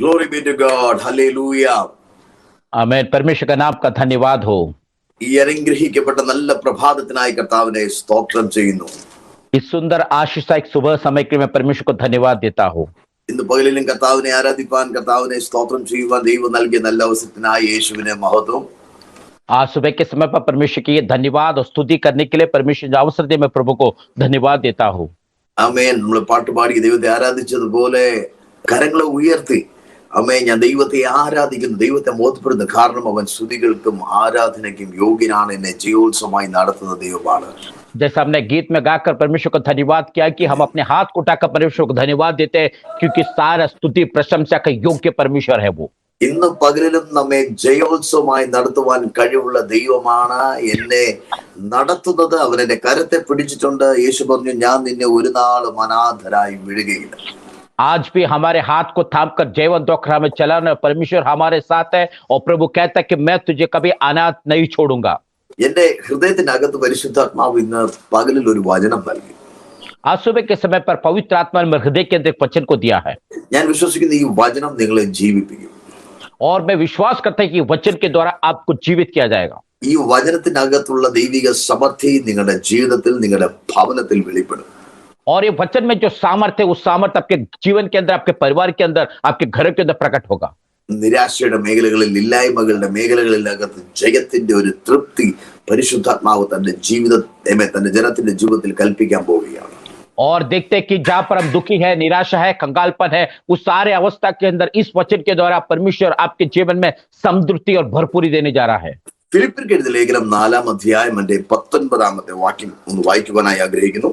Glory be to God. Hallelujah. आमेन। परमेश्वर का नाम का धन्यवाद हो। ഈ അനുഗ്രഹിക്കപ്പെട്ട നല്ല പ്രഭാതത്തിനായി കർത്താവിനെ സ്തോത്രം ചെയ്യുന്നു. इस सुंदर आशीषदायक सुबह समय के लिए मैं परमेश्वर को धन्यवाद देता हूँ। ഇന്ന് പകലിലും കർത്താവിനെ ആരാധിപ്പാൻ, കർത്താവിനെ സ്തോത്രം ചെയ്യുവാൻ ദൈവം നൽകിയ നല്ല അവസരത്തിനായി യേശുവിനെ മഹത്വം. आज सुबह के समय पर परमेश्वर की धन्यवाद और स्तुति करने के लिए परमेश्वर जो अवसर दे, मैं प्रभु को धन्यवाद देता हूँ। ആമേൻ. നമ്മൾ പാട്ടുപാടി ദൈവത്തെ ആരാധിച്ചതുപോലെ കരങ്ങളെ ഉയർത്തി അമ്മേ ഞാൻ ദൈവത്തെ ആരാധിക്കുന്നു, ദൈവത്തെ ബോധപ്പെടുന്നു. കാരണം അവൻ സ്തുതികൾക്കും ആരാധനയ്ക്കും യോഗ്യനാണ്, എന്നെ ജയോത്സവമായി നടത്തുന്ന ദൈവമാണ്. जैसे हमने गीत में गाकर परमेश्वर को धन्यवाद किया कि हम अपने हाथ को उठाकर परमेश्वर को धन्यवाद देते हैं, क्योंकि सारा स्तुति प्रशंसा का योग्य परमेश्वर है वो। ഇന്ന് പകലിലും നമ്മെ ജയോത്സവമായി നടത്തുവാൻ കഴിവുള്ള ദൈവമാണ് എന്നെ നടത്തുന്നത്. അവൻ എന്റെ കരത്തെ പിടിച്ചിട്ടുണ്ട്. യേശു പറഞ്ഞു, ഞാൻ നിന്നെ ഒരു നാളും അനാഥരായി വിടുകയില്ല. आज भी हमारे हाथ को थामकर जीवन दोखरा में चलाना परमेश्वर हमारे साथ है, और प्रभु कहता है कि मैं तुझे कभी अनाथ नहीं छोड़ूंगा। എന്റെ ഹൃദയത്തിനകത്ത് പരിശുദ്ധാത്മാവ് ഇന്ന് പകലിൽ ഒരു വചനം നൽകി. आज सुबह के समय पर पवित्र आत्मा ने मेरे हृदय के अंदर वचन को दिया है, ഞാൻ വിശ്വസിക്കുന്ന ഈ വചനം നിങ്ങളെ ജീവിപ്പിക്കും. और मैं विश्वास करता हूं कि वचन के द्वारा आपको जीवित किया जाएगा। ഈ വചനത്തിനകത്തുള്ള ദൈവിക സമർത്ഥി നിങ്ങളുടെ ജീവിതത്തിൽ, നിങ്ങളുടെ ഭവനത്തിൽ വെളിപ്പെടും. और ये वचन में जो सामर्थ्य है, उस सामर्थ्य आपके जीवन के अंदर, आपके परिवार के अंदर, आपके घर के अंदर प्रकट होगा। നിരാശയുടെ മേഖലകളിൽ, ഇല്ലായ്മകളുടെ മേഖലകളിലകത്ത് ജയത്തിന്റെ ഒരു തൃപ്തി പരിശുദ്ധാത്മാവ് തന്റെ ജീവിതത്തെ, തന്റെ ജനത്തിന്റെ ജീവിതത്തിൽ കൽപ്പിക്കാൻ പോവുകയാണ്. और देखते हैं कि जहां पर हम दुखी है, निराशा है, कंगालपन है, उस सारे अवस्था के अंदर इस वचन के द्वारा परमेश्वर आपके जीवन में समृद्धि और भरपूरी देने जा रहा है। ഫിലിപ്പിയർക്ക് എഴുതിയ ലേഖനം 4-ാം അധ്യായം 19-ാമത്തെ വാക്യം ഒന്ന് വായിക്കുവാനായി ആഗ്രഹിക്കുന്നു.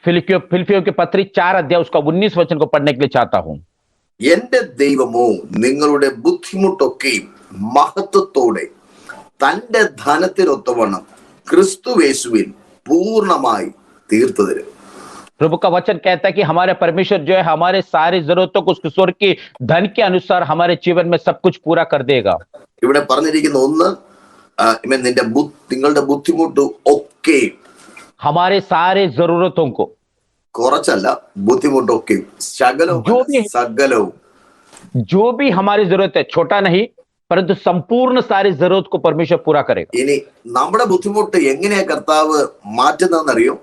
फिलिपियों के पत्री 4 अध्याय उसका 19 वचन को पढ़ने के लिए चाहता हूं। എന്റെ ദൈവമോ നിങ്ങളുടെ ബുദ്ധിമുട്ടൊക്കെയും മഹത്വത്തോടെ തന്റെ ധനത്തിനൊത്തവണ്ണം ക്രിസ്തുയേശുവിൽ പൂർണ്ണമായി തീർത്തു തരും. प्रभु का वचन कहता है कि हमारे परमेश्वर जो है हमारे सारी जरूरतों को उसके स्वर्ग की धन के अनुसार हमारे जीवन में सब कुछ पूरा कर देगा। ഇവിടെ പറഞ്ഞിരിക്കുന്ന ഒന്ന്, നിങ്ങളുടെ ബുദ്ധിമുട്ട് ഒക്കെ, हमारे सारे जरूरतों को, കുറച്ചല്ല, ബുദ്ധിമുട്ടൊക്കെ, സകലവും, സകലവും, जो भी हमारी जरूरत है, छोटा नहीं परंतु संपूर्ण सारी जरूरत को परमेश्वर पूरा करेगा। ഇനി നമ്മുടെ ബുദ്ധിമുട്ട് എങ്ങനെയാ കർത്താവ് മാറ്റുന്നതെന്നറിയോ?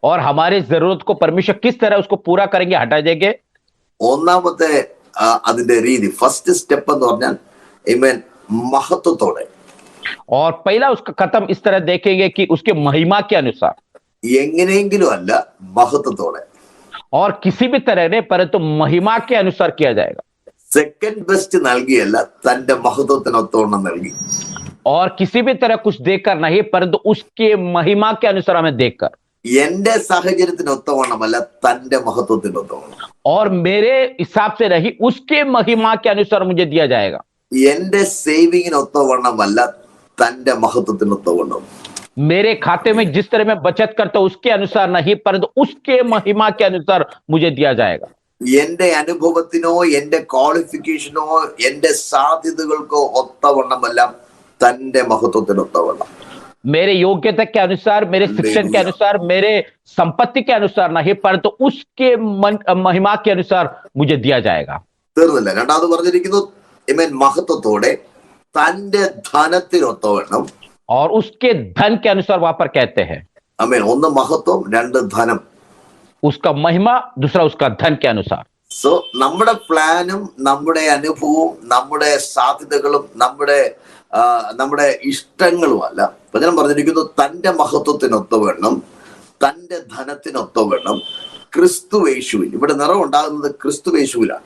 और हमारी जरूरत को परमेश्वर किस तरह उसको पूरा करेंगे, हटा देंगे। ഒന്നാമത്തെ അതിന്റെ രീതി, ഫസ്റ്റ് സ്റ്റെപ്പ് എന്ന് പറഞ്ഞാൽ മഹത്വത്തോടെ. और पहला उसका कदम इस तरह देखेंगे कि उसके महिमा के अनुसार, എങ്ങനെയെങ്കിലും അല്ല, മഹത്വത്തോടെ. और किसी भी तरह नहीं परंतु महिमा के अनुसार किया जाएगा। സെക്കൻഡ് ബെസ്റ്റ് നൽകിയല്ല, തന്റെ മഹത്വത്തിനൊത്തോണം നൽകി. और किसी भी तरह कुछ देकर नहीं परंतु उसके महिमा के अनुसार हमें देखकर, എന്റെ സാഹചര്യത്തിനൊത്തവണ്ണമല്ല, തന്റെ മഹത്വത്തിനൊത്തവണ്ണം. और मेरे हिसाब से नहीं उसके महिमा के अनुसार मुझे दिया जाएगा। എന്റെ സേവിങ്ങിനൊത്തവണ്ണമല്ല, തന്റെ മഹത്വത്തിനൊത്തവണ്ണം. मेरे खाते में जिस तरह मैं बचत करता हूं उसके अनुसार नहीं परंतु उसके महिमा के अनुसार मुझे दिया जाएगा। എന്റെ അനുഭവത്തിനോ എന്റെ ക്വാളിഫിക്കേഷനോ എന്റെ സാധ്യതകൾക്കോ ഒത്തവണ്ണമല്ല, തന്റെ മഹത്വത്തിനൊത്തവണ്ണം. मेरे योग्यता के अनुसार, मेरे शिक्षण के अनुसार, मेरे संपत्ति के अनुसार नहीं परंतु उसके महिमा के अनुसार मुझे दिया जाएगा। തീർന്നില്ല. രണ്ടാമത് പറഞ്ഞിരിക്കുന്നു മഹത്വത്തോടെ തന്റെ ധനത്തിനൊത്തവണ്ണം, और उसके धन के अनुसार वहां पर कहते हैं। ഒന്ന് മഹത്വം, രണ്ട് ധനം. उसका महिमा, दूसरा उसका धन के अनुसार। സോ നമ്മുടെ പ്ലാനും നമ്മുടെ അനുഭവവും നമ്മുടെ സാധ്യതകളും നമ്മുടെ ഇഷ്ടങ്ങളും അല്ല. വചനം പറഞ്ഞിരിക്കുന്നു തന്റെ മഹത്വത്തിനൊത്തവണ്ണം, തന്റെ ധനത്തിനൊത്തവണ്ണം ക്രിസ്തുയേശുവിൽ. ഇവിടെ നിറവുണ്ടാകുന്നത് ക്രിസ്തുയേശുവിലാണ്.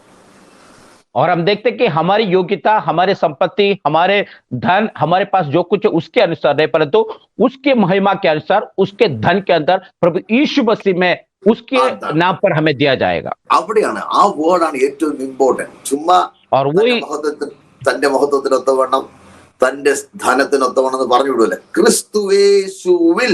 और हम देखते हैं कि हमारी योग्यता, हमारे संपत्ति, हमारे धन, हमारे पास जो कुछ है उसके अनुसार नहीं परंतु उसके महिमा के अनुसार, उसके धन के अंदर प्रभु यीशु मसीह में उसके नाम पर हमें दिया जाएगा। അവിടെയാണ് ആ വേർഡാണ് ഏറ്റവും ഇമ്പോർട്ടന്റ്. ചുമ്മാ और वही തന്റെ മഹത്വത്തിനൊത്തവണ്ണം, തന്റെ ധനത്തിനൊത്തവണ്ണം എന്ന് പറഞ്ഞു വിടുവല്ലേ. ക്രിസ്തുയേശുവിൽ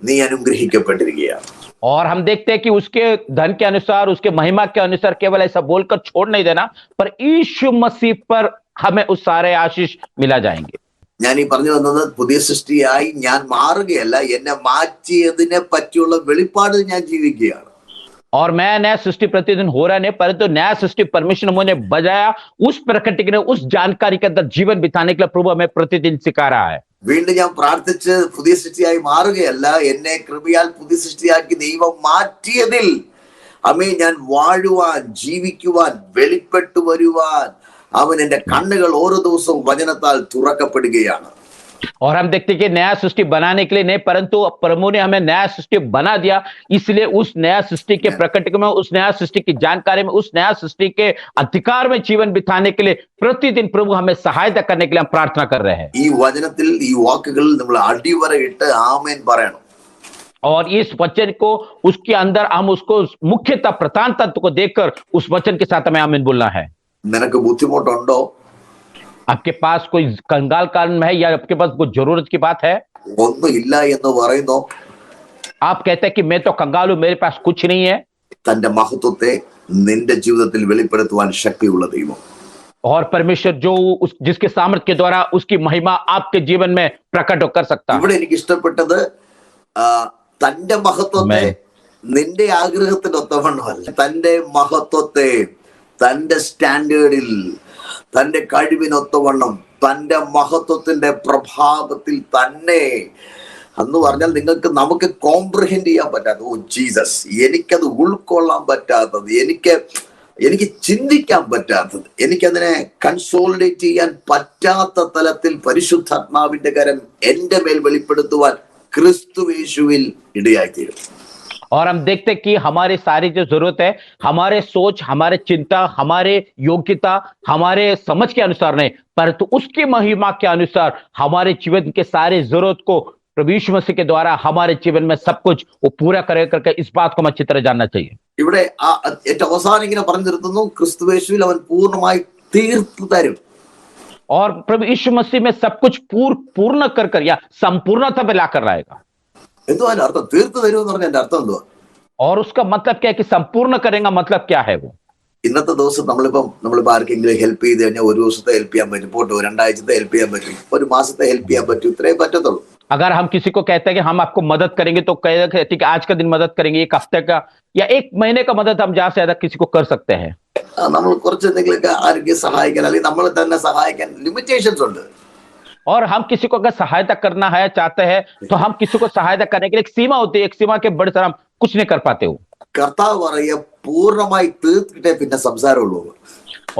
നീ അനുഗ്രഹിക്കപ്പെട്ടിരിക്കുകയാണ്. और हम देखते हैं कि उसके धन के अनुसार, उसके महिमा के अनुसार केवल ऐसा बोलकर छोड़ नहीं देना, पर यीशु मसीह पर हमें उस सारे आशीष मिला जाएंगे। ഞാൻ ഈ പറഞ്ഞു വന്നത്, പുതിയ സൃഷ്ടിയായി ഞാൻ മാറുകയല്ല, എന്നെ മാറ്റിയതിനെ പറ്റിയുള്ള വെളിപ്പാട് ഞാൻ ജീവിക്കുകയാണ്. और मैं नया सृष्टि प्रतिदिन हो रहा नहीं, परंतु नया सृष्टि परमेश्वर ने मुझे बजाया उस प्रकटीकरण, उस जानकारी के अंदर जीवन बिताने के लिए प्रभु हमें प्रतिदिन सिखा रहा है। വീണ്ടും ഞാൻ പ്രാർത്ഥിച്ച് പുതിയ സൃഷ്ടിയായി മാറുകയല്ല, എന്നെ കൃപയാൽ പുതിയ സൃഷ്ടിയാക്കി ദൈവം മാറ്റിയതിൽ ഞാൻ വാഴുവാൻ, ജീവിക്കുവാൻ, വെളിപ്പെട്ടു വരുവാൻ എന്റെ കണ്ണുകൾ ഓരോ ദിവസവും വചനത്താൽ തുറക്കപ്പെടുകയാണ്. और हम देखते कि नया सृष्टि बनाने के लिए नहीं, परंतु प्रभु ने हमें नया सृष्टि बना दिया, इसलिए उस नया सृष्टि के प्रकटीकरण में, उस नया सृष्टि की जानकारी में, उस नया सृष्टि के अधिकार में जीवन बिताने के लिए प्रतिदिन प्रभु हमें सहायता करने के लिए हम प्रार्थना कर रहे हैं. ഈ വചനത്തിൽ ഈ വാക്കുകൾ നമ്മൾ അടിവരയിട്ട് ആമേൻ പറയണം. और इस वचन को उसके अंदर हम उसको मुख्यतः प्रधान तत्व को देखकर उस वचन के साथ हमें आमीन बोलना है. നിനക്ക് ബുദ്ധിമുട്ടുണ്ടോ? आपके पास कोई कंगाल कारण है या आपके पास कोई जरूरत की बात है? ഒന്നും ഇല്ല എന്ന് പറയുന്നു. आप कहते हैं कि मैं तो कंगाल हूं, मेरे पास कुछ नहीं है. തന്റെ മഹത്വത്തെ നിന്റെ ജീവിതത്തിൽ വെളിപ്പെടുത്തുവാൻ ശക്തിയുള്ള ദൈവം. और परमेश्वर जो जिसके सामर्थ्य के द्वारा उसकी महिमा आपके जीवन में प्रकट कर सकता है. ഇവിടെ എനിക്ക് ഇഷ്ടപ്പെട്ടത് തന്റെ മഹത്വത്തെ നിന്റെ ആഗ്രഹത്തിനൊത്തവണ്ണമല്ല, തന്റെ മഹത്വത്തെ തന്റെ സ്റ്റാൻഡേർഡിൽ, തന്റെ കഴിവിനൊത്തവണ്ണം, തന്റെ മഹത്വത്തിന്റെ പ്രഭാവത്തിൽ തന്നെ എന്ന് പറഞ്ഞാൽ നമുക്ക് കോംപ്രഹെൻഡ് ചെയ്യാൻ പറ്റാത്തത്, ഓ ജീസസ്, എനിക്കത് ഉൾക്കൊള്ളാൻ പറ്റാത്തത്, എനിക്ക് ചിന്തിക്കാൻ പറ്റാത്തത്, എനിക്കതിനെ കൺസോളിഡേറ്റ് ചെയ്യാൻ പറ്റാത്ത തലത്തിൽ പരിശുദ്ധാത്മാവിന്റെ കരം എന്റെ മേൽ വെളിപ്പെടുത്തുവാൻ ക്രിസ്തു യേശുവിൽ ഇടയായിത്തീരും. और हम देखते हैं कि हमारी सारी जो जरूरत है, हमारे सोच, हमारे चिंता, हमारे योग्यता, हमारे समझ के अनुसार नहीं, परंतु उसकी महिमा के अनुसार हमारे जीवन के सारे जरूरत को प्रभु यीशु मसीह के द्वारा हमारे जीवन में सब कुछ वो पूरा करे करके इस बात को हम अच्छी तरह जानना चाहिए. ഇവിടെ ഏറ്റവും അവസാനം ഇങ്ങനെ പറഞ്ഞു നിർത്തുന്നു, ക്രിസ്തു യേശുവിൽ അവൻ പൂർണ്ണമായി തീർത്തു തരും. और प्रभु यीशु मसीह में सब कुछ पूर्ण कर या संपूर्णता पे लाकर लाएगा. എന്തുവാ അതിന്റെ അർത്ഥം? തീർത്തു തരും എന്ന് പറഞ്ഞ എന്റെ അർത്ഥം എന്തുവാ? और उसका मतलब क्या है कि संपूर्ण करेगा, मतलब क्या है वो? ഇന്നത്തെ ദിവസം നമ്മളിപ്പോ ആർക്കെങ്കിലും ഹെൽപ്പ് ചെയ്ത് കഴിഞ്ഞാൽ ഒരു ദിവസത്തെ ഹെൽപ്പ് ചെയ്യാൻ പറ്റും, പോട്ടെ 2 ആഴ്ചത്തെ ഹെൽപ്പ് ചെയ്യാൻ പറ്റും, 1 മാസത്തെ ഹെൽപ്പ് ചെയ്യാൻ പറ്റും, ഇത്രേ പറ്റത്തുള്ളൂ. अगर हम किसी को कहते हैं कि हम आपको मदद करेंगे तो कहते कि आज का दिन मदद करेंगे, 1 हफ्ते का या 1 महीने का मदद हम ज्यादा से ज्यादा किसी को कर सकते हैं. നമ്മൾ കുറച്ച് എന്തെങ്കിലുമൊക്കെ ആരോഗ്യം സഹായിക്കാൻ, അല്ലെങ്കിൽ നമ്മൾ തന്നെ സഹായിക്കാൻ ലിമിറ്റേഷൻസ് ഉണ്ട്. और हम किसी को अगर सहायता करना है चाहते हैं तो हम किसी को सहायता करने के लिए एक सीमा होती है, एक सीमा के बढ़ कर हम कुछ नहीं कर पाते हो. കർത്താവ് പറയുക പൂർണ്ണമായി തീർത്തിട്ടേ പിന്നെ സംസാരമുള്ളൂ.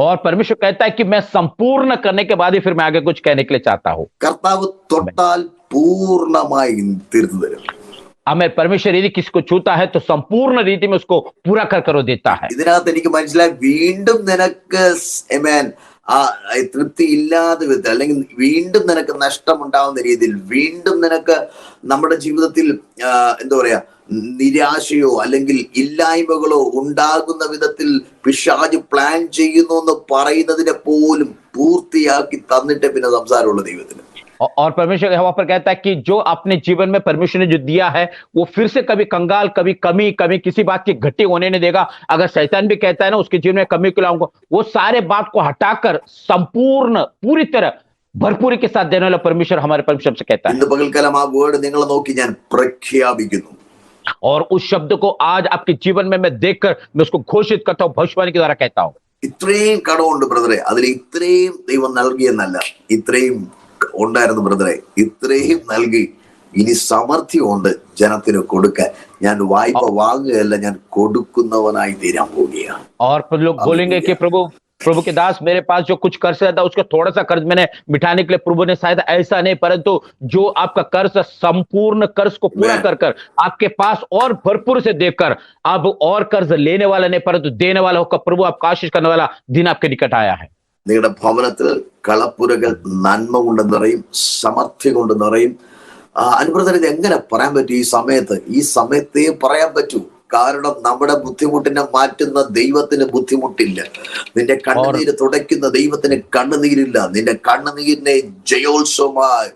और परमेश्वर कहता है कि मैं संपूर्ण करने के बाद ही फिर मैं आगे कुछ कहने के लिए चाहता हूं. കർത്താവ് തൊട്ടാൽ പൂർണ്ണമായി തീർത്തു തരും. हमें परमेश्वर यदि किसी को छूता है तो संपूर्ण रीति में उसको पूरा कर वो देता है. ഇതിനകത്ത് എനിക്ക് മനസ്സിലായി, വീണ്ടും നിനക്ക് തൃപ്തി ഇല്ലാതെ വിധത്തിൽ, അല്ലെങ്കിൽ വീണ്ടും നിനക്ക് നഷ്ടമുണ്ടാവുന്ന രീതിയിൽ, വീണ്ടും നിനക്ക് നമ്മുടെ ജീവിതത്തിൽ എന്താ പറയാ നിരാശയോ അല്ലെങ്കിൽ ഇല്ലായ്മകളോ ഉണ്ടാകുന്ന വിധത്തിൽ പിശാച് പ്ലാൻ ചെയ്യുന്നു എന്ന് പറയുന്നതിനെ പോലും പൂർത്തിയാക്കി തന്നിട്ട് പിന്നെ സംസാരമുള്ള ദൈവത്തിന്. और परमेश्वर वहां पर कहता है कि जो अपने जीवन में परमेश्वर ने जो दिया है वो फिर से कभी कंगाल, कभी कमी किसी बात की घटी होने नहीं देगा. अगर शैतान भी कहता है ना उसके जीवन में कमी को लाऊंगा, वो सारे बात को हटाकर संपूर्ण पूरी तरह भरपूरी के साथ देने वाला परमेश्वर हमारे परमेश्वर से कहता है. ഇന്ന് പകൽക്കാലം ആ വേർഡ് നിങ്ങൾ നോക്കി ഞാൻ പ്രഖ്യാപിക്കുന്നു. और उस शब्द को आज आपके जीवन में मैं देखकर मैं उसको घोषित करता हूँ, भविष्यवाणी के द्वारा कहता हूँ. ഇത്രയും കടമുണ്ട് ബ്രദറെ, അതിൽ ഇത്രയും ദൈവം നൽകിയെന്നല്ല, ഇത്രയും ഉണ്ടായിരുന്നു ബ്രദറെ, ഇത്രയും നൽകി, ഇനി സമർത്ഥ്യമുണ്ട് ജനത്തിന് കൊടുക്കാൻ. ഞാൻ വായ്പ വാങ്ങുകയല്ല, ഞാൻ കൊടുക്കുന്നവനായി തീരാൻ പോവുകയാണ്. और लोग बोलेंगे कि प्रभु के दास, मेरे पास जो कुछ कर्ज था उसका थोड़ा सा कर्ज मैंने मिटाने के लिए प्रभु ने शायद ऐसा नहीं, परंतु जो आपका कर्ज, संपूर्ण कर्ज को पूरा कर आपके पास और भरपूर से देकर अब और कर्ज लेने वाला नहीं परंतु देने वाला होकर प्रभु आपका आशीष करने वाला दिन आपके निकट आया है. നിങ്ങളുടെ ഭവനത്തിൽ കളപ്പുരകൾ നന്മ കൊണ്ട് നിറയും, സമർത്ഥ്യം കൊണ്ട് നിറയും. അനുബ്രദർ, ഇത് എങ്ങനെ പറയാൻ പറ്റും? ഈ സമയത്തേ പറയാൻ പറ്റൂ. കാരണം നമ്മുടെ ബുദ്ധിമുട്ടിനെ മാറ്റുന്ന ദൈവത്തിന് ബുദ്ധിമുട്ടില്ല. നിന്റെ കണ്ണുനീര് തുടയ്ക്കുന്ന ദൈവത്തിന് കണ്ണുനീരില്ല. നിന്റെ കണ്ണുനീരിനെ ജയോത്സവമായി,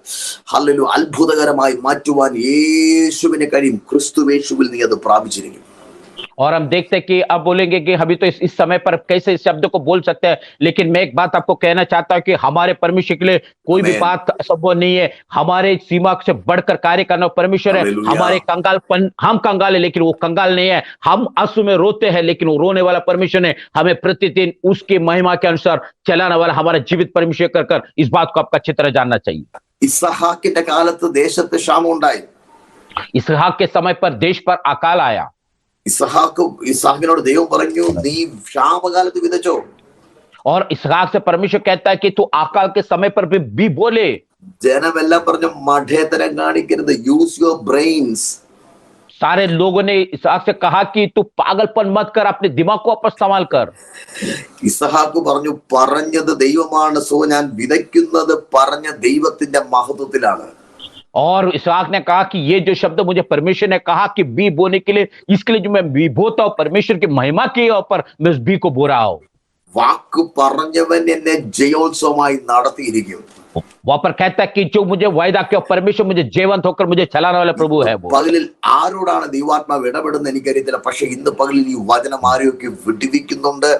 ഹല്ലേലൂയ, അത്ഭുതകരമായി മാറ്റുവാൻ യേശുവിന് കഴിയും. ക്രിസ്തു യേശുവിൽ നീ അത് പ്രാപിച്ചിരിക്കും. और हम देखते हैं कि अब बोलेंगे कि अभी तो इस समय पर कैसे इस शब्द को बोल सकते हैं, लेकिन मैं एक बात आपको कहना चाहता हूं कि हमारे परमेश्वर के लिए कोई भी आमेन। बात असंभव नहीं है। हमारे सीमा से बढ़कर कार्य करना परमेश्वर है। हालेलुया। हमारे कंगालपन, हम कंगाल है लेकिन वो कंगाल नहीं है। हम आंसू में रोते हैं लेकिन वो रोने वाला परमेश्वर है। हमें प्रतिदिन उसकी महिमा के अनुसार चलाने वाला हमारा जीवित परमेश्वर कर कर इस बात को आपका अच्छी तरह जानना चाहिए। ഇസ്ഹാക്കിന്റെ കാലത്ത് ദേശത്ത് ക്ഷാമം ഉണ്ടായി. इसहाक के समय पर देश पर अकाल आया ഇസ്ഹാക്കിനോട് ദൈവം പറഞ്ഞു, നീ ക്ഷാമകാലത്ത് വിതച്ചോ. और इसहाक से परमेश्वर कहता है कि तू अकाल के समय पर भी बोले। ജനമെല്ലാം പറഞ്ഞു, മഠേത്തരം കാണിക്കരുത്, യൂസ് യുവർ ബ്രെയിൻസ്. सारे लोगों ने इसहाक से कहा कि तू पागलपन मत कर, अपने दिमाग को वापस इस्तेमाल कर। ഇസ്ഹാക്ക് പറഞ്ഞു, പറഞ്ഞത് ദൈവമാണ്, സോ ഞാൻ വിതയ്ക്കുന്നത് പറഞ്ഞ ദൈവത്തിന്റെ മഹത്വത്തിലാണ്. और इसहाक ने कहा कि ये जो शब्द मुझे परमेश्वर ने कहा कि बी बोने के लिए, इसके लिए जो मैं बी बोता हूं, परमेश्वर की महिमा के ऊपर मैं उस बी को बो रहा हूं। വാക്ക് പറഞ്ഞവൻ എന്നെ ജയോത്സവമായി നടത്തിയിരിക്കും. वहां पर कहता है कि जो मुझे वायदा किया परमेश्वर मुझे जीवंत होकर मुझे चलाने वाला प्रभु है वो। പകലിൽ ആരോടാണ് ദൈവാത്മാവ് ഇടപെടുന്നത് എനിക്കറിയത്തില്ല. പക്ഷെ ഇന്ന് പകലിൽ ഈ വചനം ആരെയൊക്കെ വിടുവിക്കുന്നുണ്ട്.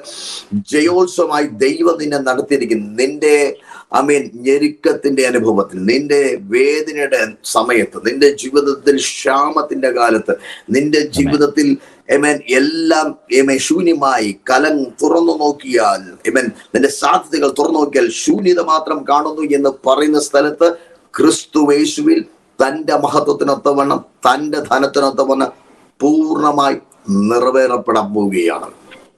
ജയോത്സവമായി ദൈവം നിന്നെ നടത്തിയിരിക്കുന്നു. നിന്റെ ഞെരുക്കത്തിന്റെ അനുഭവത്തിൽ, നിന്റെ വേദനയുടെ സമയത്ത്, നിന്റെ ജീവിതത്തിൽ ക്ഷാമത്തിന്റെ കാലത്ത്, നിന്റെ ജീവിതത്തിൽ എല്ലാം ശൂന്യമായി കലം തുറന്നു നോക്കിയാൽ, നിന്റെ സാധ്യതകൾ തുറന്നു നോക്കിയാൽ ശൂന്യത മാത്രം കാണുന്നു എന്ന് പറയുന്ന സ്ഥലത്ത് ക്രിസ്തുവേശുവിൽ തന്റെ മഹത്വത്തിനൊത്തവണ്ണം, തന്റെ ധനത്തിനൊത്തവണ്ണം പൂർണ്ണമായി നിറവേറപ്പെടാൻ പോവുകയാണ്.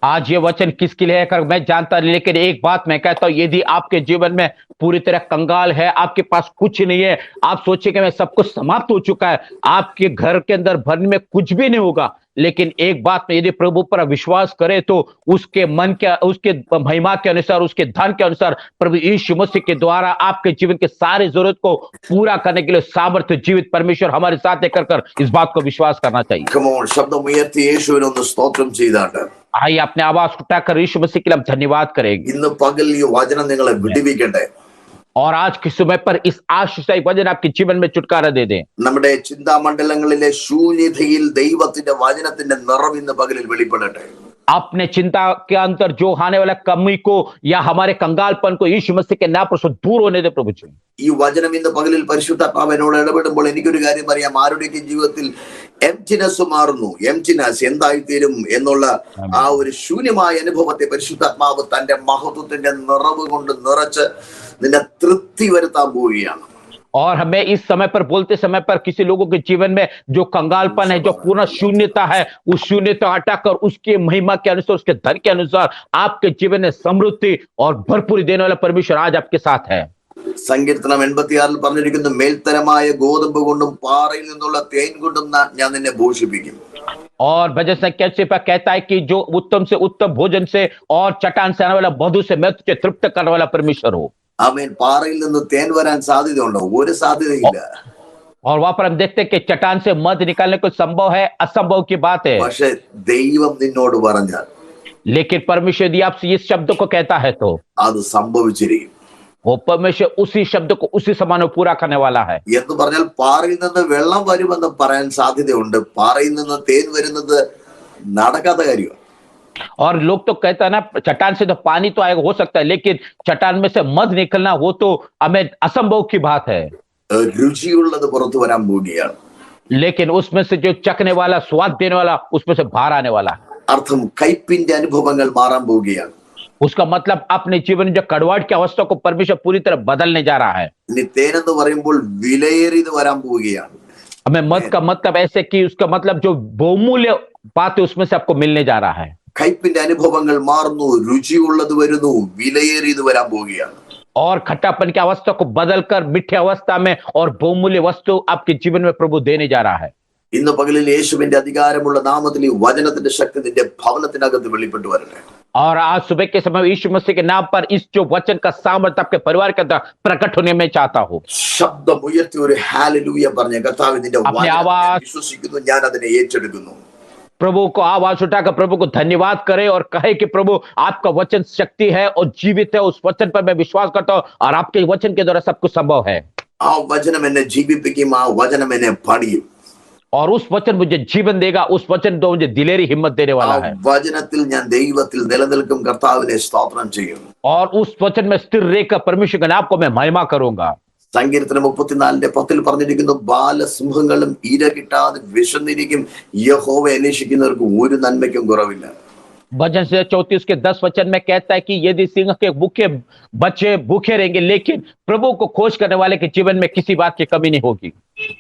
आज ये वचन किसके लिए है कर मैं जानता नहीं, लेकिन एक बात मैं कहता हूं, यदि आपके जीवन में पूरी तरह कंगाल है, आपके पास कुछ नहीं है, आप सोचे कि मैं सब कुछ समाप्त हो चुका है, आपके घर के अंदर भरने में कुछ भी नहीं होगा, लेकिन एक बात में यदि प्रभु पर विश्वास करे तो उसके मन के, उसके महिमा के अनुसार, उसके धन के अनुसार प्रभु यीशु मसीह के द्वारा आपके जीवन के सारी जरूरत को पूरा करने के लिए सामर्थ्य जीवित परमेश्वर हमारे साथ लेकर कर इस बात को विश्वास करना चाहिए। Come on, ശബ്ദം ഉയർത്തി യേശുവിനൊന്ന് സ്തോത്രം ചെയ്താട്ട് आइए अपने आवाज उठाकर यीशु मसीह के लिए हम धन्यवाद करेंगे। ഇന്ന് പകൽ ഈ വചനം നിങ്ങളെ വിടുവിക്കട്ടെ. और आज के समय पर इस आशीषदायी वचन आपके जीवन में छुटकारा दे दें। നമ്മുടെ ചിന്താമണ്ഡലങ്ങളിലെ ശൂന്യതയിൽ ദൈവത്തിന്റെ വചനത്തിന്റെ നിറവ് ഇന്ന് പകലിൽ വെളിപ്പെടട്ടെ. अपने चिंता के अंदर जो आने वाला कमी को या हमारे कंगालपन को यीशु मसीह के नाम पर से दूर होने दे प्रभु जी। ഈ വചനം ഇന്ന് പകലിൽ പരിശുദ്ധാത്മാവ് എന്നോട് ഇടപെടുമ്പോൾ എനിക്കൊരു കാര്യം അറിയാം, ആരുടെയൊക്കെ ജീവിതത്തിൽ എംറ്റിനെസ് മാറുന്നു. എംറ്റിനെസ് എന്തായിത്തീരും എന്നുള്ള ആ ഒരു ശൂന്യമായ അനുഭവത്തെ പരിശുദ്ധാത്മാവ് തന്റെ മഹത്വത്തിന്റെ നിറവ് കൊണ്ട് നിറച്ച് നിന്നെ തൃപ്തി വരുത്താൻ പോവുകയാണ്. और हमें इस समय पर बोलते समय पर किसी लोगों के जीवन में जो कंगालपन है, जो पूर्ण शून्यता है, उस शून्यता हटाकर उसके महिमा के अनुसार, उसके धन के अनुसार आपके जीवन में समृद्धि और भरपूरी देने वाला परमेश्वर आज आपके साथ है। സങ്കീർത്തനം 86 പറഞ്ഞിരിക്കുന്നു, മേൽത്തരമായ ഗോതമ്പ് കൊണ്ടും പാറയിൽ നിന്നുള്ള തേൻ കൊണ്ടും ഞാൻ നിന്നെ പോഷിപ്പിക്കും. और भजन संख्या से कहता है कि जो उत्तम से उत्तम भोजन से और चट्टान से आने वाला मधु से मैं तुझे तृप्त करने वाला परमेश्वर हो। ആമേൻ. പാറയിൽ നിന്ന് തേൻ വരാൻ സാധ്യതയുണ്ടോ? ഒരു സാധ്യതയില്ല. और वहां पर हम देखते हैं कि चट्टान से मध निकालने को संभव है, असंभव की बात है। പക്ഷെ ദൈവം നിന്നോട് പറഞ്ഞാൽ, लेकिन परमेश्वर यदि आपसे इस शब्द को कहता है तो അത് സംഭവിച്ചിരിക്കും. वो परमेश्वर उसी शब्द को उसी समय में पूरा करने वाला है। എന്ന് പറഞ്ഞാൽ പാറയിൽ നിന്ന് വെള്ളം വരുമെന്ന് പറയാൻ സാധ്യതയുണ്ട്. പാറയിൽ നിന്ന് തേൻ വരുന്നത് നടക്കാത്ത കാര്യമാണ്. और लोग तो कहते हैं ना, चट्टान से तो पानी तो आएगा, हो सकता है, लेकिन चट्टान में से मध निकलना वो तो हमें असंभव की बात है। രുചിയുള്ളത് പുറത്തു വരാൻ പോവുകയാണ്. लेकिन उसमें से जो चखने वाला, स्वाद देने वाला, उसमें से बाहर आने वाला है। അർത്ഥം കയ്പിന്റെ അനുഭവങ്ങൾ മാറാൻ പോവുകയാണ്. उसका मतलब अपने जीवन जो कड़वाहट की अवस्था को परमेश्वर पूरी तरह बदलने जा रहा है। ഇനി തേനെന്ന് പറയുമ്പോൾ വിലയേറിയത് വരാൻ പോവുകയാണ്. हमें मध का मतलब ऐसे कि उसका मतलब जो बहुमूल्य बात है उसमें से आपको मिलने जा रहा है। കയ്പിന്റെ അനുഭവങ്ങൾ മാറുന്നു, രുചിയുള്ളത് വരുന്നു, വിലയേറിയത് വരാൻ പോവുകയാണ്. और खट्टापन की अवस्था को बदलकर मीठे अवस्था में और बहुमूल्य वस्तु आपके जीवन में प्रभु देने जा रहा है। ഇന്ന് പകലിൽ യേശുവിന്റെ അധികാരമുള്ള നാമത്തിൽ ഈ വചനത്തിന്റെ ശക്തി നിന്റെ ഭവനത്തിനകത്ത് വെളിപ്പെട്ടു വരട്ടെ. और आज सुबह के समय यीशु मसीह के नाम पर इस जो वचन का सामर्थ्य आपके परिवार के अंदर प्रकट होने में चाहता हूँ। ശബ്ദം ഉയർത്തി ഒരു ഹാലലൂയ പറഞ്ഞ കർത്താവേ, നിന്റെ अपने വചനം ഞാൻ आवाज വിശ്വസിക്കുന്നു, ഞാൻ അതിനെ ഏറ്റെടുക്കുന്നു. प्रभु को आवाज उठाकर प्रभु को धन्यवाद करे और कहे कि प्रभु आपका वचन शक्ति है और जीवित है, उस वचन पर मैं विश्वास करता हूँ और आपके वचन के द्वारा सब कुछ संभव है। ആ വചനം എന്നെ ജീവിപ്പിക്കും, ആ വചനം എന്നെ പണിയും. और उस वचन मुझे जीवन देगा, उस वचन तो मुझे दिलेरी हिम्मत देने ആ वाला है। വചനത്തിൽ ഞാൻ ദൈവത്തിൽ നിലനിൽക്കും, കർത്താവിനെ സ്തോത്രം ചെയ്യും. और उस वचन में स्थिर रहकर परमेश्वर के नाम को मैं महिमा करूंगा। സങ്കീർത്തനം 34:10 പറഞ്ഞിരിക്കുന്നു, ബാലസിംഹങ്ങളും ഇര കിട്ടാതെ വിശന്നിരിക്കും, യഹോവ അന്വേഷിക്കുന്നവർക്ക് ഒരു നന്മയ്ക്കും കുറവില്ല. भजन से 34 के 10 वचन में कहता है कि यदि सिंह के भूखे बच्चे भूखे रहेंगे, लेकिन प्रभु को खोज करने वाले के जीवन में किसी बात की कमी नहीं होगी।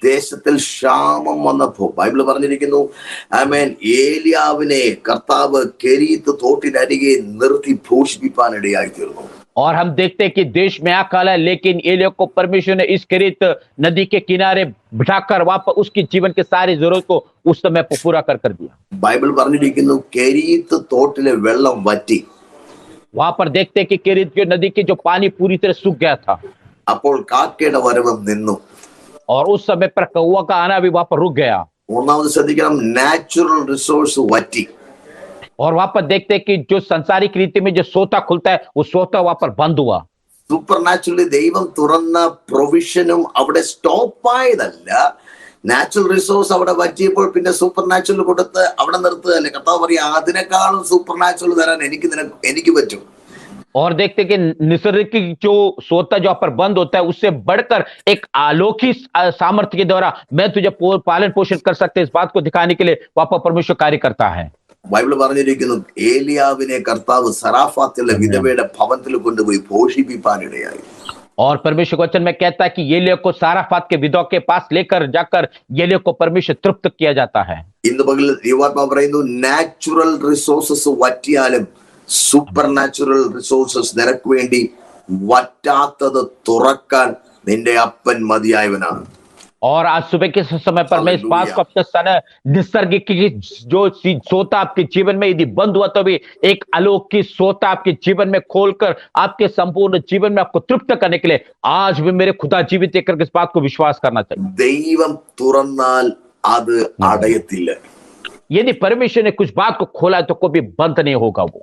ദേശത്തിൽ ക്ഷാമം വന്നപ്പോ ബൈബിൾ പറഞ്ഞിരിക്കുന്നു, ആമേൻ, ഏലിയാവിനെ കർത്താവ് കെരീത്ത് തോട്ടിനരികെ നിർത്തി പോഷിപ്പിക്കാൻ ഇടയായി തീർന്നു. और हम देखते हैं कि देश में अकाल है, लेकिन एलिय्याह को परमेश्वर ने इस केरीत नदी के किनारे बिठाकर वापस उसकी जीवन के सारी जरूरत को उस समय पर पूरा कर दिया। ബൈബിൾ പറഞ്ഞിരിക്കുന്നു, കെരീത്ത് തോട്ടിലെ വെള്ളം വറ്റി. वहां पर देखते हैं कि केरीत की नदी की जो पानी पूरी तरह सूख गया था, അപ്പോൾ കാക്കയുടെ വരവും നിന്നു. और उस समय पर कौवा का आना भी वहां पर रुक गया। ഒന്നാമത് ശ്രദ്ധിക്കണം, നാച്ചുറൽ റിസോഴ്സ് വറ്റി. और वहां पर देखते हैं कि जो संसारिक रीति में जो सोता खुलता है, वो सोता वहां पर बंद हुआ। സൂപ്പർ നാച്ചുറലി ദൈവം തുറന്ന പ്രൊവിഷനും അവിടെ സ്റ്റോപ്പായതല്ല. നാച്ചുറൽ റിസോഴ്സ് അവിടെ വറ്റിയപ്പോൾ പിന്നെ സൂപ്പർ നാച്ചുറൽ കൊടുത്ത് അവിടെ നിർത്തുകയല്ലേ. കർത്താവ് പറയാ, അതിനേക്കാളും സൂപ്പർ നാച്ചുറൽ തരാൻ എനിക്ക് പറ്റും. और देखते कि निसर्ग की जो सोता जो पर बंद होता है, उससे बढ़कर एक अलौकिक सामर्थ्य के द्वारा मैं तुझे पालन पोषण कर सकते, इस बात को दिखाने के लिए वहां पर परमेश्वर कार्य करता है। ബൈബിൾ പറഞ്ഞിരിക്കുന്നു, ഏലിയാവിനെ കർത്താവ് സറാഫാത്തിലെ വിധവയുടെ ഭവനത്തിൽ കൊണ്ടുപോയി പോഷിപ്പിക്കാനിടയായി. और परमेश्वर के वचन में कहता है कि एलिय्याह को साराफात के विधवा के पास लेकर जाकर एलिय्याह को परमेश्वर तृप्त किया जाता है। ഇന്ന് പകൽ ദൈവാത്മാവ് പറയുന്നു, നാച്ചുറൽ റിസോഴ്സസ് വറ്റിയാലും സൂപ്പർ നാച്ചുറൽ റിസോഴ്സസ് നിനക്ക് വേണ്ടി വറ്റാത്തത് തുറക്കാൻ നിന്റെ അപ്പൻ മതിയായവനാണ്. और आज सुबह के समय पर मैं इस बात को अपने सन निसर्ग की जो सोता आपके जीवन में यदि बंद हुआ, तो भी एक अलौकिक सोता आपके जीवन में खोलकर आपके संपूर्ण जीवन में आपको तृप्त करने के लिए आज भी मेरे खुदा जीवित है करके इस बात को विश्वास करना चाहिए। ദൈവം തുറന്നാൽ അത് അടയത്തില്ല. यदि परमेश्वर ने कुछ बात को खोला तो कभी बंद नहीं होगा वो।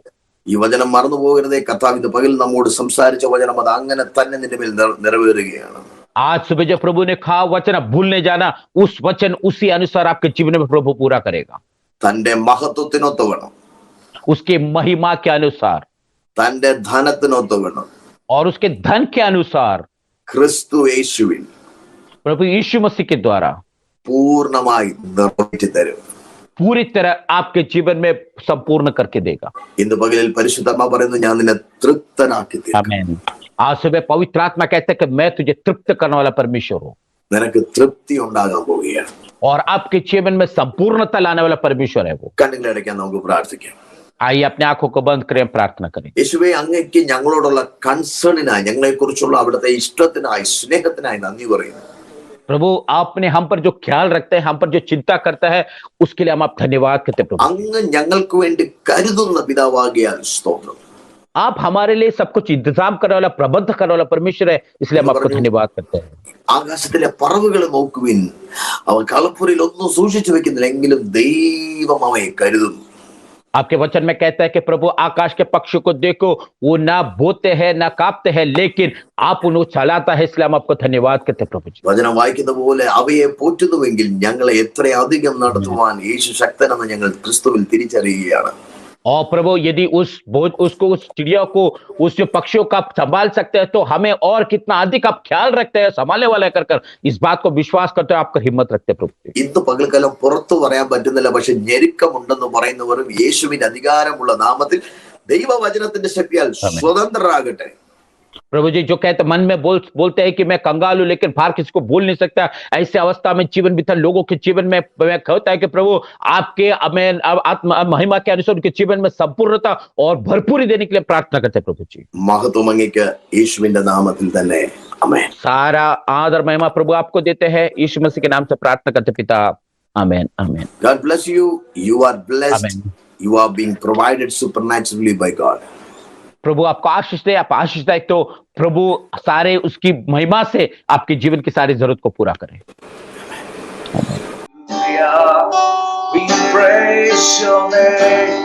ഈ വചനം മറന്നു പോകരുതേ. കർത്താവ് ഇന്ന് പകൽ നമ്മോട് സംസാരിച്ച വചനം അത് അങ്ങനെ തന്നെ നിന്റെ മേൽ നിറവേറുകയാണ്. आज सुबह जो प्रभु ने कहा वचन भूल नहीं जाना, उस वचन उसी अनुसार आपके जीवन में प्रभु पूरा करेगा। തന്റെ മഹത്വത്തിനൊത്തവണ്ണം, उसके महिमा के अनुसार, തന്റെ ധനത്തിനൊത്തവണ്ണം, और उसके धन के अनुसार ക്രിസ്തു യേശുവിൽ प्रभु यीशु मसीह के द्वारा പൂർണ്ണമായി നിറവേറ്റി തരും. पूरी तरह आपके जीवन में संपूर्ण करके देगा। ഇന്ന് പകലിൽ പരിശുദ്ധാത്മാവ് പറയുന്നു, ഞാൻ നിന്നെ തൃപ്തനാക്കി തീർക്കും. आमीन। आज सुबह पवित्र आत्मा कहते हैं कि मैं तुझे तृप्त करने वाला परमेश्वर हूँ, നിനക്ക് തൃപ്തി ഉണ്ടാകാൻ പോവുകയാണ്. और आपके जीवन में संपूर्णता लाने वाला परमेश्वर है वो। കണ്ണുകളടയ്ക്കാൻ നമുക്ക് പ്രാർത്ഥിക്കാം. आइए अपने आंखों को बंद करें, प्रार्थना करें। യേശുവേ, അങ്ങേക്ക് ഞങ്ങളോടുള്ള കൺസേണിനായി, ഞങ്ങളെ കുറിച്ചുള്ള അവിടുത്തെ ഇഷ്ടത്തിനായി, സ്നേഹത്തിനായി നന്ദി പറയുന്നു. प्रभु आपने हम पर जो ख्याल रखते हैं, हम पर जो चिंता करता है, उसके लिए हम आप धन्यवाद करते हैं। प्रभु അങ്ങ് ഞങ്ങൾക്ക് വേണ്ടി കരുതുന്ന പിതാവാകിയാൽ സ്തോത്രം. आप हमारे लिए सब कुछ इंतजाम करने वाला, प्रबंध करने वाला परमेश्वर है, इसलिए हम आपको धन्यवाद करते हैं। ആകാശത്തിലെ പറവുകൾ നോക്കുവിൻ, അവ കളപ്പുരയിൽ ഒന്നും സൂക്ഷിച്ചു വെക്കുന്നില്ലെങ്കിലും ദൈവം അവയെ കരുതുന്നു. आपके वचन में कहता है कि प्रभु आकाश के पक्षी को देखो, वो ना बोते हैं ना कांपते हैं, लेकिन आप उन्हें चलाता है, इसलिए हम आपको धन्यवाद करते हैं। प्रभु जी, വചനം വായിക്കുന്ന പോലെ അവയെ പോറ്റുന്നുവെങ്കിൽ ഞങ്ങളെ എത്രയധികം നടത്തുവാൻ യേശു ശക്തനെന്ന് ഞങ്ങൾ ക്രിസ്തുവിൽ തിരിച്ചറിയുകയാണ്. और प्रभु यदि उसको उस चिड़िया को, उस जो पक्षियों का आप संभाल सकते हैं, तो हमें और कितना अधिक आप ख्याल रखते हैं, संभालने वाला कर इस बात को विश्वास करते हैं, आपका हिम्मत रखते हैं। प्रभु ഇന്ന് പകൽക്കാലം പുറത്തു പറയാൻ പറ്റുന്നില്ല, പക്ഷെ ഞെരുക്കമുണ്ടെന്ന് പറയുന്നവരും യേശുവിന്റെ അധികാരമുള്ള നാമത്തിൽ ദൈവവചനത്തിന്റെ ശക്തിയാൽ സ്വതന്ത്രരാകട്ടെ. प्रभु जी, जो कहते मन में बोलते हैं कि मैं कंगाल हूं, लेकिन बाहर किसी को बोल नहीं सकता, ऐसे अवस्था में जीवन बीता लोगों के जीवन में कहता है कि प्रभु आपके आत्मा महिमा के अनुसार उनके जीवन में संपूर्णता और भरपूरी देने के लिए प्रार्थना करते हैं। प्रभु जी, മഹത്വം അങ്ങേക്ക് യേശുവിന്റെ നാമത്തിൽ തന്നെ. ആമേൻ. सारा आदर महिमा प्रभु आपको देते हैं, यीशु मसीह के नाम से प्रार्थना करते पिता, आमेन आमेन। God bless you. You are blessed. Amen. You are being provided supernaturally by God. प्रभु आपको आशीष दे, आप आशीषदायक, तो प्रभु सारे उसकी महिमा से आपके जीवन की सारी जरूरत को पूरा करें। We praise your name.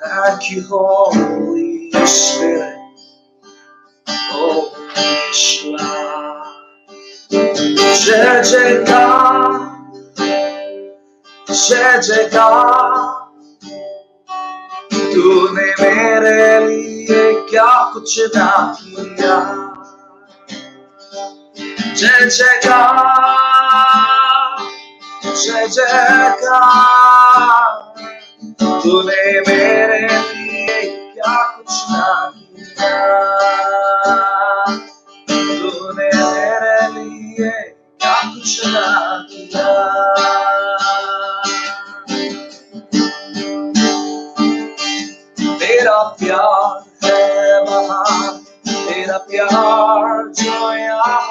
Thank you, Holy Spirit. Oh, yes, Lord. Jai Jai God. जय जयकार तूने मेरे लिए क्या कुछ ना किया। जय जयकार जय जयकार तूने मेरे लिए क्या कुछ ना किया। तूने मेरे लिए क्या कुछ ना किया। तेरा प्यार है महान, तेरा प्यार जो यहाँ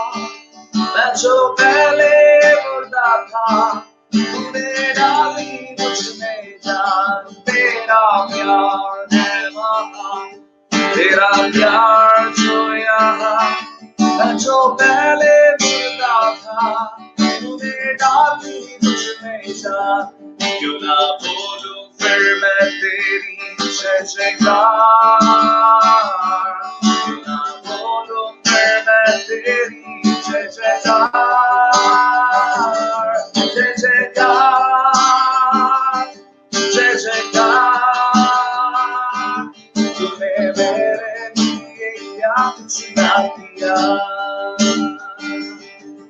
मैं जो पहले मुर्दा था तूने डाली मुझ में जान। तेरा प्यार है महान, तेरा प्यार जो यहाँ मैं जो पहले मुर्दा था तूने डाली मुझ में जान। क्यों ना बोलूं फिर मैं तेरी जय जयकार। क्यों ना बोलूं फिर मैं तेरी जय जयकार। जय जयकार जय जयकार तूने मेरे लिए क्या कुछ ना किया।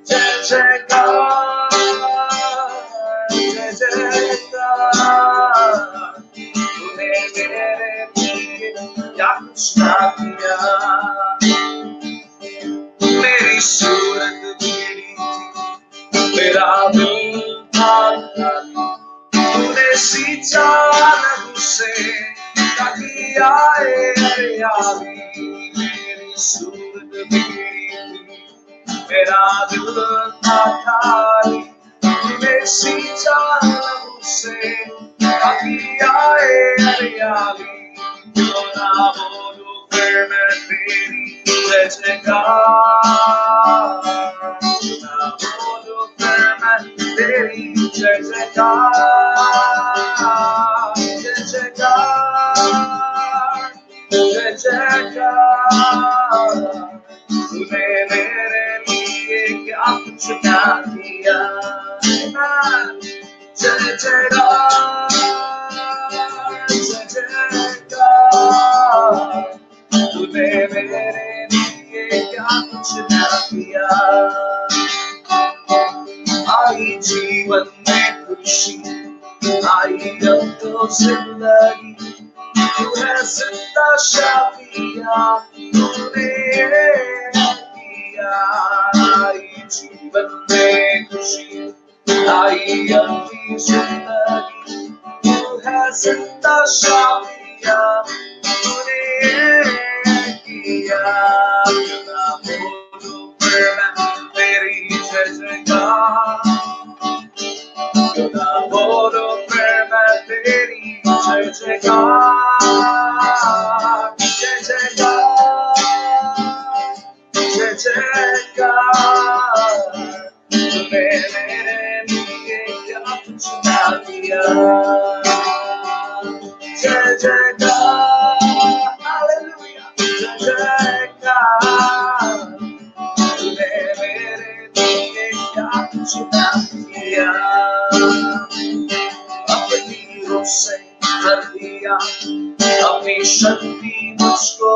जय जयकार जय जयकार तूने मेरे लिए क्या कुछ ना किया। मेरी सूरत टेढ़ी थी, मेरा दिल था खाली, तूने सींचा लहू से ताकि आए हरियाली। मेरी सूरत टेढ़ी थी, मेरा दिल था खाली, तूने सींचा लहू से ताकि आए हरियाली। क्यों ना बोलूं फिर मैं तेरी जय जयकार। क्यों ना बोलूं फिर मैं तेरी जय जयकार। जय जयकार जय जयकार तूने मेरे लिए क्या कुछ ना किया। जय जयकार जय जयकार तूने मेरे लिए क्या कुछ ना किया। आई जीवन में खुशी, आई अब तो जिंदगी, तू है जिंदा शादिया तूने किया। आई जीवन में खुशी, आई अब जिंदगी, तू है जिंदा शादिया तूने किया। क्यों ना बोलूं फिर मैं तेरी जय जयकार। क्यों ना बोलूं फिर मैं तेरी जय जयकार। जय जयकार जय जयकार तूने मेरे लिए क्या कुछ ना किया। जय जयकार हालेलुया जय जयकार तूने मेरे लिए क्या कुछ ना किया। अपनी रूह से भर दिया अपनी शक्ति मुझको,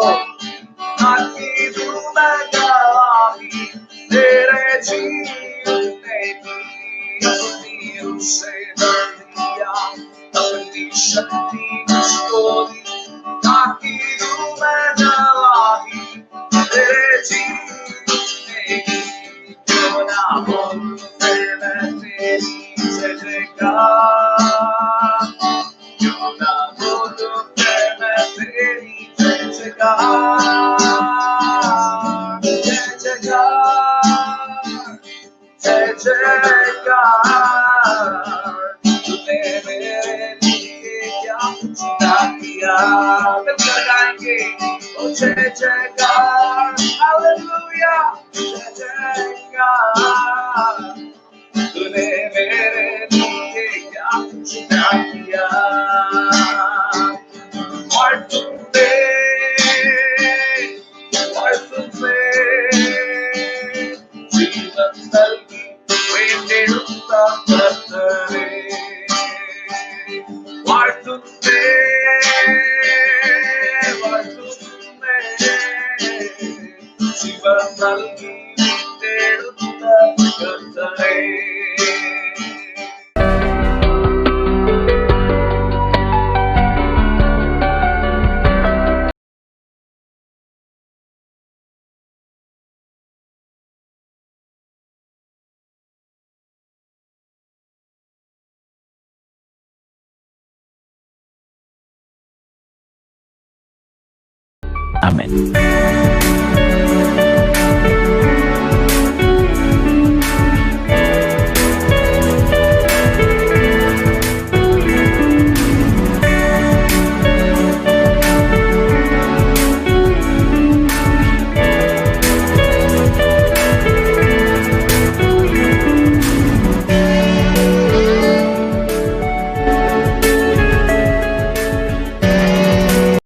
ताकि दूं मैं गवाही तेरे जीने की। अपनी रूह से भर दिया अपनी शक्ति मुझको दी, ताकि दूं मैं गवाही तेरे जीने की। क्यों ना बोलूं फिर मैं तेरी जय जयकार। क्यों ना बोलूं फिर मैं तेरी जय जयकार। जय जयकार जय जयकार तूने मेरे लिए क्या कुछ ना किया। मिलकर गाएंगे ओ जय जयकार हालेलुया जय जयकार तूने मेरे लिए क्या कुछ ना किया। और तुमने जीवन नल्गी वे निरुत्ता करतरे। വാഴ്ത്തുന്നേ വാഴ്ത്തുന്നേ ശിവം നൽകി തേടുന്ന കർത്തനേ. आमेन.